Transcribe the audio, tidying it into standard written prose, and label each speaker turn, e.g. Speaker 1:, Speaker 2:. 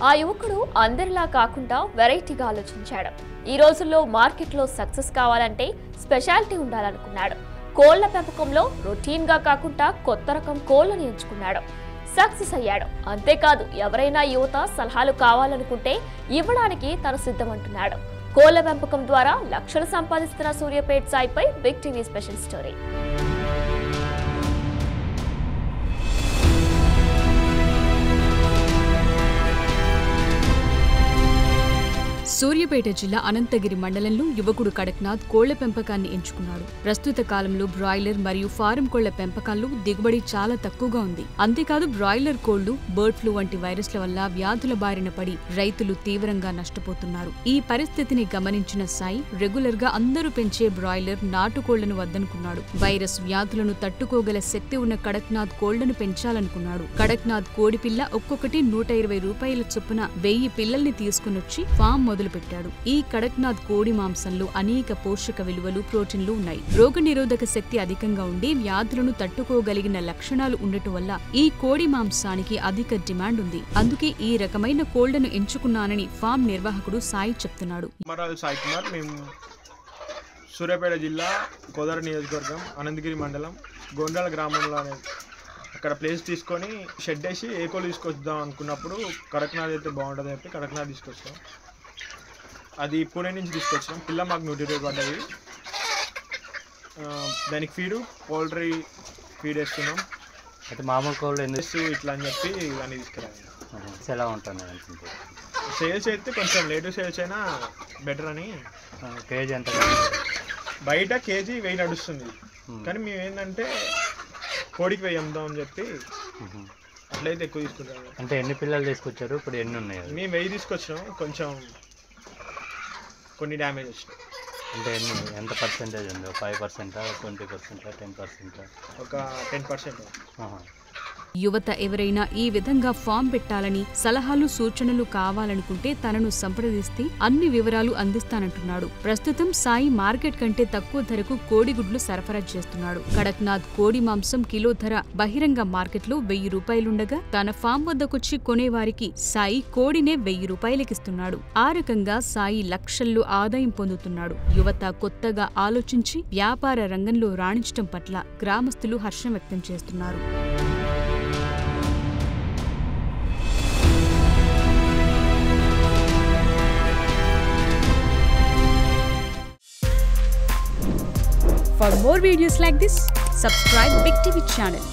Speaker 1: ఆ యువకుడు అందరిలా కాకుండా వెరైటీగా ఆలోచించాడు. ఈ రోజుల్లో మార్కెట్లో సక్సెస్ కావాలంటే స్పెషాలిటీ ఉండాలనుకున్నాడు. కోళ్ల పెంపకంలో రొటీన్ గా కాకుండా కొత్త రకం కోళ్లను ఎంచుకున్నాడు. సక్సెస్ అయ్యాడు. అంతేకాదు ఎవరైనా యువత సలహాలు కావాలనుకుంటే ఇవ్వడానికి తను సిద్ధమంటున్నాడు. కోళ్ల పెంపకం ద్వారా లక్షలు సంపాదిస్తున్న సూర్యాపేట్ సాయిపై big TV special story.
Speaker 2: Suryapet జిల్లా అనంతగిరి మండలంలో యువకుడు కడక్నాథ్ కోళ్ల పెంపకాన్ని ఎంచుకున్నాడు. ప్రస్తుత కాలంలో బ్రాయిలర్ మరియు ఫారం కోళ్ల పెంపకాల్లో దిగుబడి చాలా తక్కువగా ఉంది. అంతేకాదు బ్రాయిలర్ కోళ్లు బర్డ్ ఫ్లూ వంటి వైరస్ల వల్ల వ్యాధుల బారిన పడి రైతులు తీవ్రంగా నష్టపోతున్నారు. ఈ పరిస్థితిని గమనించిన సాయి రెగ్యులర్ గా అందరూ పెంచే బ్రాయిలర్ నాటుకోళ్లను వద్దనుకున్నాడు. వైరస్ వ్యాధులను తట్టుకోగల శక్తి ఉన్న కడక్నాథ్ కోళ్లను పెంచాలనుకున్నాడు. కడక్నాథ్ కోడిపిల్ల ఒక్కొక్కటి 120 రూపాయల చొప్పున 1000 పిల్లల్ని తీసుకునొచ్చి ఫామ్ మొదలుపెట్టాడు. ఈ కడక్నాథ్ కోడి మాంసంలో అనేక పోషక విలువలు, ప్రోటీన్లు ఉన్నాయి. రోగనిరోధక శక్తి అధికంగా ఉండి వ్యాధులను తట్టుకోగలిగిన లక్షణాలు ఉండటం వల్ల ఈ కోడి మాంసానికి అధిక డిమాండ్ ఉంది. అందుకే ఈ రకమైన కోళ్లను ఎంచుకున్నానని ఫామ్ నిర్వాహకుడు సాయి చెప్తున్నాడు.
Speaker 3: సాయి కుమార్, మేము సూర్యాపేట జిల్లా కోదాడ నియోజకవర్గం అనంతగిరి మండలం గోండాల గ్రామంలో అక్కడ ప్లేస్ తీసుకొని షెడ్ వేసి ఏ కోళ్ళు తీసుకొద్దాం అనుకున్నప్పుడు కడక్నాథ్ అయితే బాగుంటుంది చెప్పి కడక్నాథ్ తీసుకొచ్చాం. అది పూణే నుంచి తీసుకొచ్చాం. పిల్ల మాకు 120 పడ్డది. దానికి ఫీడు పౌల్ట్రీ ఫీడ్ వేస్తున్నాం.
Speaker 4: అయితే మామూలు కోళ్ళు ఎందుకు
Speaker 3: ఇట్లా అని చెప్పి ఇవన్నీ తీసుకురాలి.
Speaker 4: ఎలా ఉంటుంది అనుకుంటే
Speaker 3: సేల్స్ అయితే కొంచెం లేటు సేల్స్ అయినా బెటర్ అని.
Speaker 4: కేజీ ఎంత?
Speaker 3: బయట కేజీ 1000 నడుస్తుంది, కానీ మేము ఏంటంటే కోడికి 1000 అమ్ముదాం అని చెప్పి అట్లయితే ఎక్కువ తీసుకుంటాము.
Speaker 4: అంటే ఎన్ని పిల్లలు తీసుకొచ్చారు? ఇప్పుడు ఎన్ని ఉన్నాయి?
Speaker 3: మేము 1000 తీసుకొచ్చినాం. కొంచెం కొన్ని డ్యామేజ్ వచ్చినాయి.
Speaker 4: అంటే ఎంత పర్సెంటేజ్ ఉంది? 5%, 20%, 10%?
Speaker 3: ఒక 10%.
Speaker 2: యువత ఎవరైనా ఈ విధంగా ఫామ్ పెట్టాలని సలహాలు, సూచనలు కావాలనుకుంటే తనను సంప్రదిస్తే అన్ని వివరాలు అందిస్తానంటున్నాడు. ప్రస్తుతం సాయి మార్కెట్ కంటే తక్కువ ధరకు కోడిగుడ్లు సరఫరా చేస్తున్నాడు. కడక్నాథ్ కోడి మాంసం కిలో ధర బహిరంగ మార్కెట్లో 1000 రూపాయలుండగా తన ఫామ్ వద్దకొచ్చి కొనేవారికి సాయి కోడినే 1000 రూపాయలకిస్తున్నాడు. ఆ రకంగా సాయి లక్షల్లో ఆదాయం పొందుతున్నాడు. యువత కొత్తగా ఆలోచించి వ్యాపార రంగంలో రాణించడం పట్ల గ్రామస్తులు హర్షం వ్యక్తం చేస్తున్నారు. For more videos like this, subscribe Big TV channel.